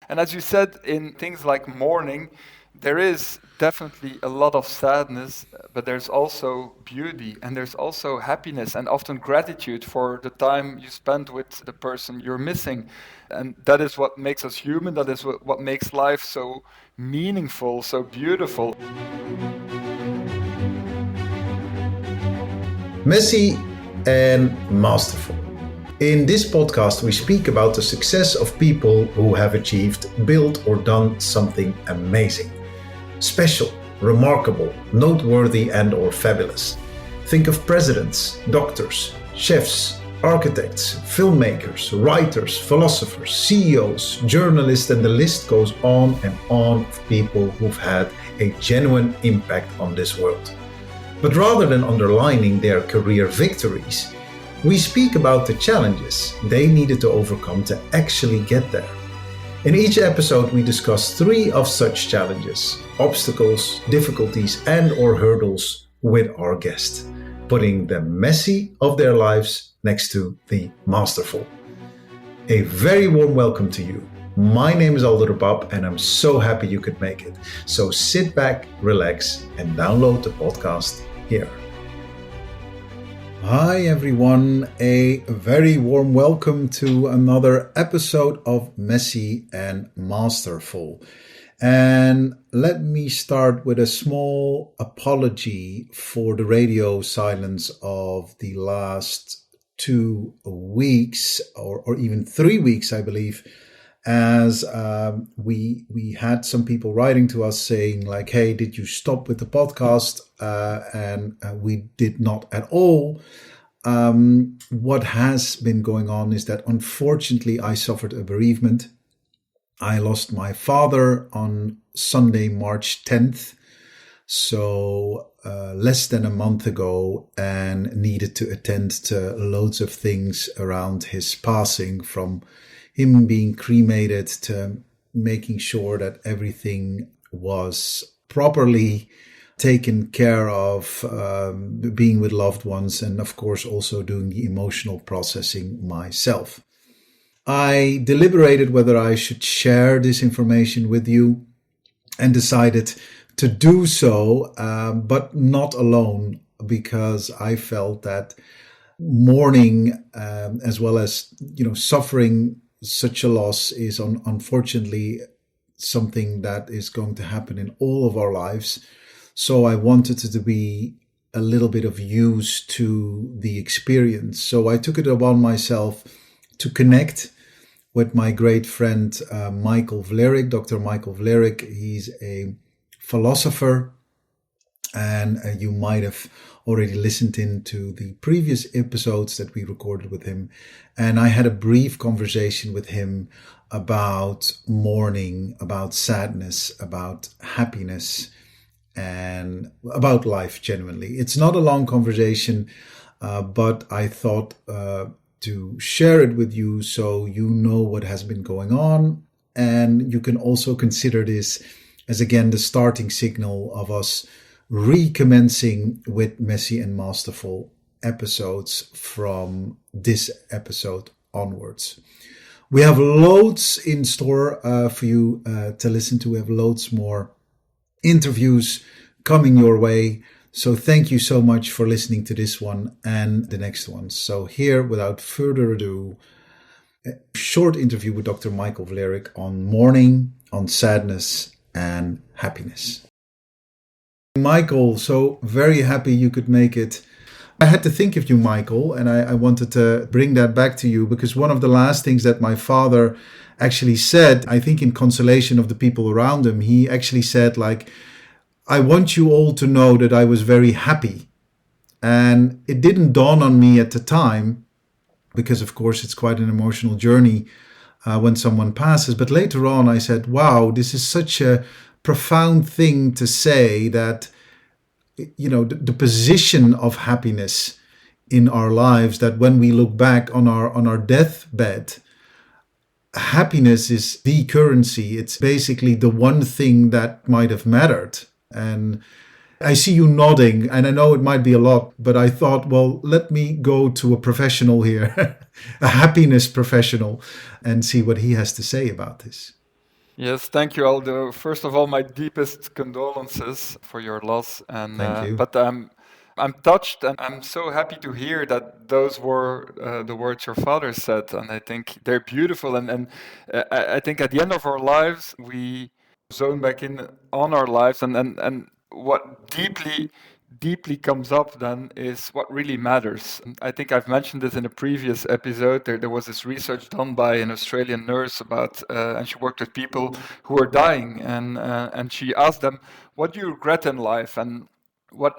And as you said, in things like mourning, there is definitely a lot of sadness, but there's also beauty and there's also happiness and often gratitude for the time you spent with the person you're missing. And that is what makes us human, that is what makes life so meaningful, so beautiful. Messy and masterful. In this podcast, we speak about the success of people who have achieved, built, or done something amazing, special, remarkable, noteworthy, and/or fabulous. Think of presidents, doctors, chefs, architects, filmmakers, writers, philosophers, CEOs, journalists, and the list goes on and on of people who've had a genuine impact on this world. But rather than underlining their career victories, we speak about the challenges they needed to overcome to actually get there. In each episode, we discuss 3 of such challenges, obstacles, difficulties, and/or hurdles with our guest, putting the messy of their lives next to the masterful. A very warm welcome to you. My name is Aldo and I'm so happy you could make it. So sit back, relax, and download the podcast here. Hi everyone, a very warm welcome to another episode of Messy and Masterful. And let me start with a small apology for the radio silence of the last 2 weeks or even 3 weeks, I believe, as we had some people writing to us saying like, hey, did you stop with the podcast? And we did not at all. What has been going on is that unfortunately I suffered a bereavement. I lost my father on Sunday, March 10th. So less than a month ago, and needed to attend to loads of things around his passing, from him being cremated to making sure that everything was properly taken care of, being with loved ones, and of course also doing the emotional processing myself. I deliberated whether I should share this information with you and decided to do so, but not alone, because I felt that mourning, as well as, suffering such a loss is unfortunately something that is going to happen in all of our lives. So I wanted it to be a little bit of use to the experience. So I took it upon myself to connect with my great friend, Michael Vlerik, Dr. Michael Vlerik. He's a philosopher, and you might have already listened into the previous episodes that we recorded with him. And I had a brief conversation with him about mourning, about sadness, about happiness, and about life genuinely. It's not a long conversation, but I thought to share it with you so you know what has been going on. And you can also consider this as, again, the starting signal of us recommencing with Messy and Masterful episodes from this episode onwards. We have loads in store for you to listen to. We have loads more interviews coming your way. So thank you so much for listening to this one and the next one. So here, without further ado, a short interview with Dr. Michael Vlerik on mourning, on sadness, and happiness. Michael, so very happy you could make it. I had to think of you, Michael, and I wanted to bring that back to you, because one of the last things that my father actually said, I think in consolation of the people around him, he actually said, like, I want you all to know that I was very happy. And it didn't dawn on me at the time, because of course it's quite an emotional journey when someone passes. But later on I said, wow, this is such a profound thing to say, that, the position of happiness in our lives, that when we look back on our deathbed, happiness is the currency. It's basically the one thing that might have mattered. And I see you nodding, and I know it might be a lot, but I thought, well, let me go to a professional here, a happiness professional, and see what he has to say about this. Yes, thank you, Aldo. First of all, my deepest condolences for your loss, and Thank you. but I'm touched, and I'm so happy to hear that those were the words your father said, and I think they're beautiful, and I think at the end of our lives we zone back in on our lives, and what deeply comes up then is what really matters. I think I've mentioned this in a previous episode. There was this research done by an Australian nurse about, and she worked with people who were dying, and she asked them, "What do you regret in life?" And what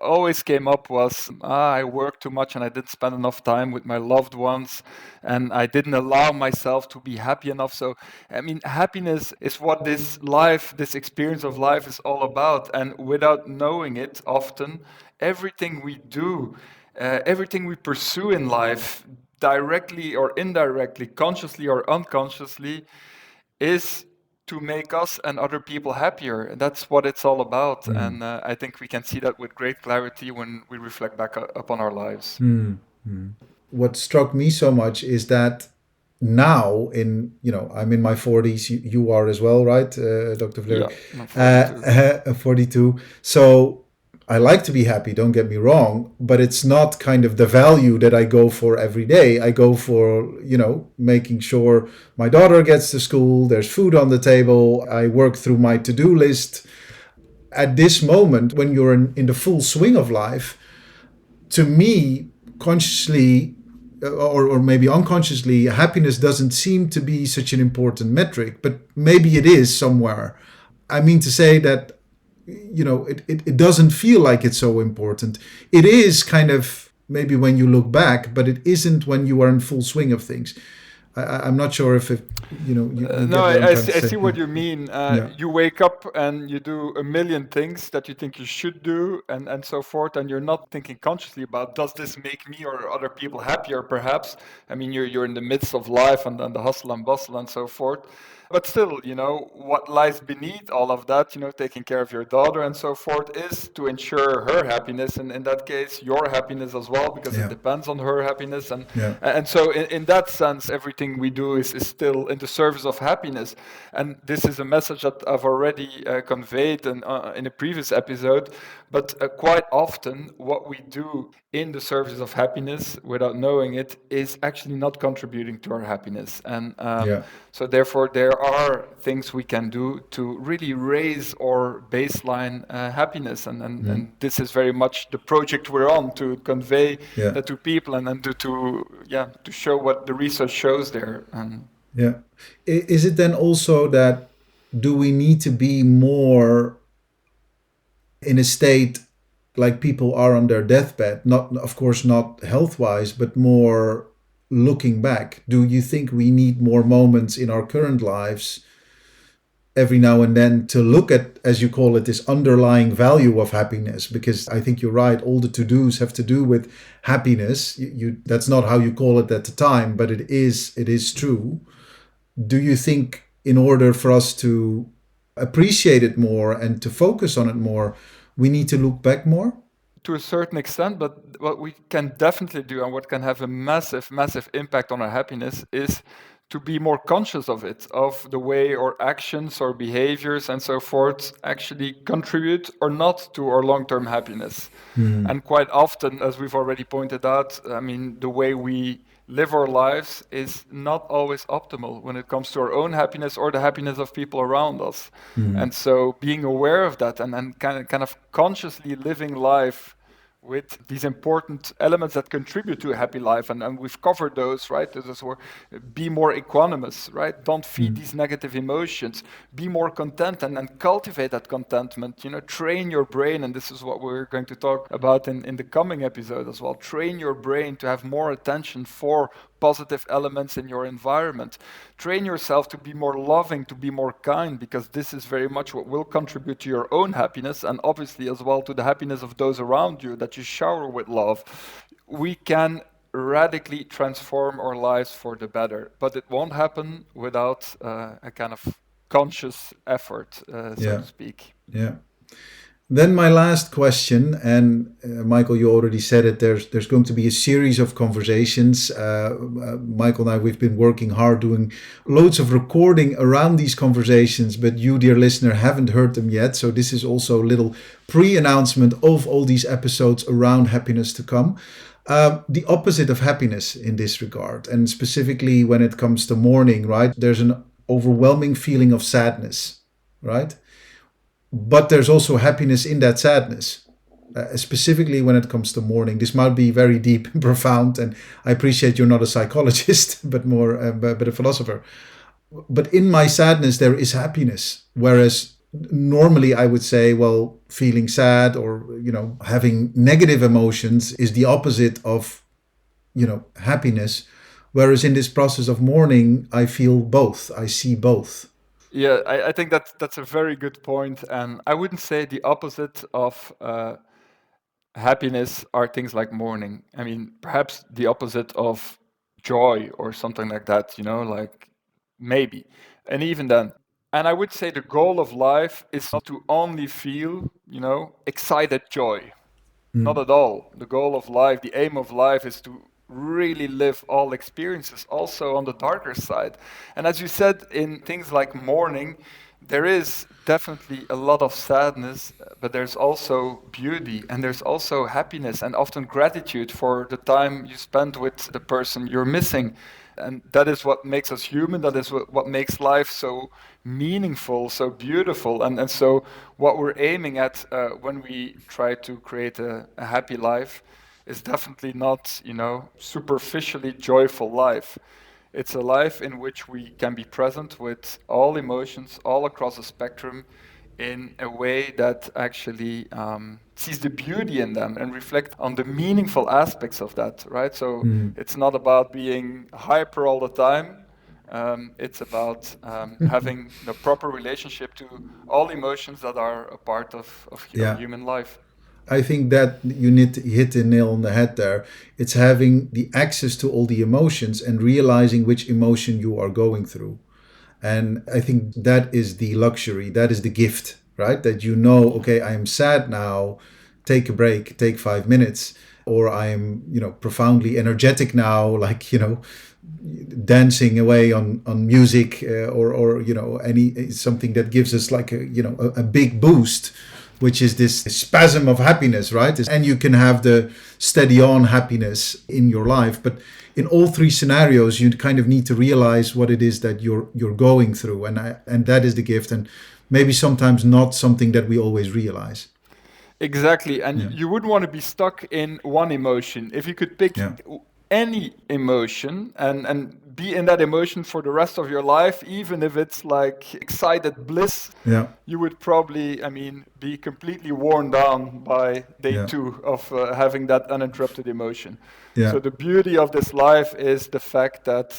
always came up was, I worked too much and I didn't spend enough time with my loved ones, and I didn't allow myself to be happy enough. So, I mean, happiness is what this life, this experience of life is all about. And without knowing it, often, everything we do, everything we pursue in life, directly or indirectly, consciously or unconsciously, is to make us and other people happier. That's what it's all about. Mm. And I think we can see that with great clarity when we reflect back upon our lives. Mm. What struck me so much is that now I'm in my 40s, you are as well, right, Dr. Yeah, Vlerik? I'm 42. 42. So I like to be happy, don't get me wrong, but it's not kind of the value that I go for every day. I go for, making sure my daughter gets to school, there's food on the table, I work through my to-do list. At this moment, when you're in the full swing of life, to me, consciously or maybe unconsciously, happiness doesn't seem to be such an important metric, but maybe it is somewhere. I mean to say that, it doesn't feel like it's so important. It is kind of maybe when you look back, but it isn't when you are in full swing of things. I'm not sure if you No, get what I'm trying to I say. see what you mean. Yeah. You wake up and you do a million things that you think you should do, and so forth, and you're not thinking consciously about, does this make me or other people happier, perhaps? I mean, you're in the midst of life and the hustle and bustle and so forth. But still, what lies beneath all of that, taking care of your daughter and so forth, is to ensure her happiness, and in that case, your happiness as well, because it Yeah. depends on her happiness. And Yeah. and so, in that sense, everything we do is still in the service of happiness. And this is a message that I've already conveyed in a previous episode. But quite often, what we do in the service of happiness, without knowing it, is actually not contributing to our happiness. And Yeah. so, therefore, there are things we can do to really raise our baseline happiness. And this is very much the project we're on, to convey Yeah. that to people, and then to show what the research shows there. And Yeah. Is it then also that, do we need to be more in a state like people are on their deathbed? Not, of course, not health wise, but more looking back. Do you think we need more moments in our current lives every now and then to look at, as you call it, this underlying value of happiness? Because I think you're right, all the to-dos have to do with happiness. That's not how you call it at the time, but it is true. Do you think, in order for us to appreciate it more and to focus on it more, we need to look back more? to a certain extent, but what we can definitely do, and what can have a massive impact on our happiness, is to be more conscious of it, of the way our actions or behaviors and so forth actually contribute or not to our long-term happiness. Mm. And quite often, as we've already pointed out, I mean, the way we live our lives is not always optimal when it comes to our own happiness or the happiness of people around us. Mm. And so being aware of that, and kind of consciously living life with these important elements that contribute to a happy life, and we've covered those, right? Those were, be more equanimous, right? Don't feed Mm. these negative emotions. Be more content, and cultivate that contentment. Train your brain, and this is what we're going to talk about in the coming episode as well. Train your brain to have more attention for positive elements in your environment. Train yourself to be more loving, to be more kind, because this is very much what will contribute to your own happiness, and obviously as well to the happiness of those around you, that you shower with love. We can radically transform our lives for the better, but it won't happen without a kind of conscious effort, so Yeah. to speak. Yeah. Then my last question, and Michael, you already said it. There's going to be a series of conversations. Michael and I, we've been working hard, doing loads of recording around these conversations, but you, dear listener, haven't heard them yet. So this is also a little pre-announcement of all these episodes around happiness to come. The opposite of happiness in this regard, and specifically when it comes to mourning, right? There's an overwhelming feeling of sadness, right? But there's also happiness in that sadness, specifically when it comes to mourning. This might be very deep and profound, and I appreciate you're not a psychologist, but more, but a philosopher. But in my sadness, there is happiness. Whereas normally I would say, well, feeling sad or, having negative emotions is the opposite of, happiness. Whereas in this process of mourning, I feel both. I see both. Yeah, I think that's a very good point, and I wouldn't say the opposite of happiness are things like mourning. I mean, perhaps the opposite of joy or something like that, like maybe. And even then. And I would say the goal of life is not to only feel, excited joy. Not at all. The goal of life, the aim of life is to really live all experiences, also on the darker side. And as you said, in things like mourning, there is definitely a lot of sadness, but there's also beauty and there's also happiness and often gratitude for the time you spent with the person you're missing. And that is what makes us human. That is what makes life so meaningful, so beautiful. And so what we're aiming at when we try to create a happy life is definitely not, superficially joyful life. It's a life in which we can be present with all emotions all across the spectrum in a way that actually sees the beauty in them and reflect on the meaningful aspects of that, right? So it's not about being hyper all the time. It's about having the proper relationship to all emotions that are a part of Yeah. human life. I think that you need to hit the nail on the head there. It's having the access to all the emotions and realizing which emotion you are going through. And I think that is the luxury, that is the gift, right? That okay, I am sad now, take a break, take 5 minutes. Or I am, profoundly energetic now, like, dancing away on music or any something that gives us like a big boost, which is this spasm of happiness, right? And you can have the steady on happiness in your life. But in all three scenarios, you kind of need to realize what it is that you're going through. And that is the gift. And maybe sometimes not something that we always realize. Exactly. And you wouldn't want to be stuck in one emotion. If you could pick any emotion and be in that emotion for the rest of your life, even if it's like excited bliss, you would probably, be completely worn down by day 2 of having that uninterrupted emotion. So the beauty of this life is the fact that,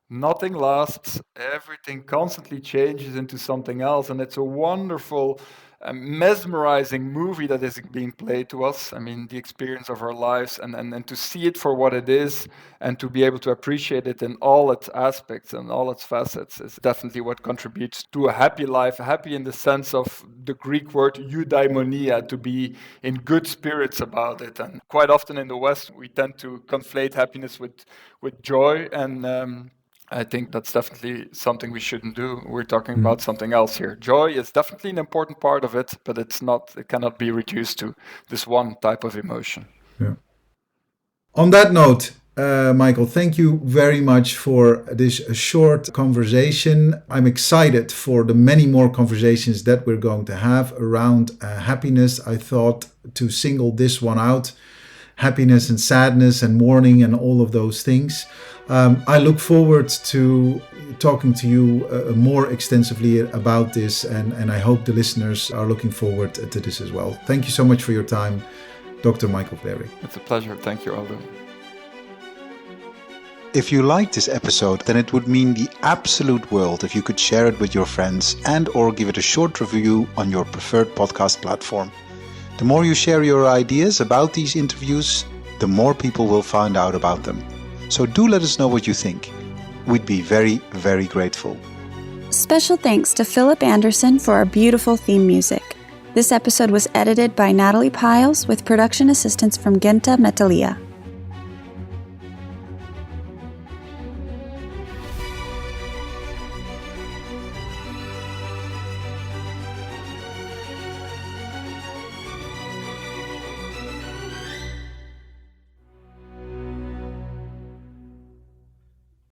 nothing lasts, everything constantly changes into something else, and it's a wonderful, mesmerizing movie that is being played to us. The experience of our lives, and to see it for what it is, and to be able to appreciate it in all its aspects and all its facets is definitely what contributes to a happy life. Happy in the sense of the Greek word eudaimonia, to be in good spirits about it. And quite often in the West, we tend to conflate happiness with joy, and I think that's definitely something we shouldn't do. We're talking about something else here. Joy is definitely an important part of it, but it cannot be reduced to this one type of emotion. Yeah. On that note, Michael, thank you very much for this short conversation. I'm excited for the many more conversations that we're going to have around happiness. I thought to single this one out, happiness and sadness and mourning and all of those things. I look forward to talking to you more extensively about this, and I hope the listeners are looking forward to this as well. Thank you so much for your time, Dr. Michael Clary. It's a pleasure. Thank you, Aldo. If you liked this episode, then it would mean the absolute world if you could share it with your friends and or give it a short review on your preferred podcast platform. The more you share your ideas about these interviews, the more people will find out about them. So do let us know what you think. We'd be very, very grateful. Special thanks to Philip Anderson for our beautiful theme music. This episode was edited by Natalie Piles with production assistance from Genta Metalia.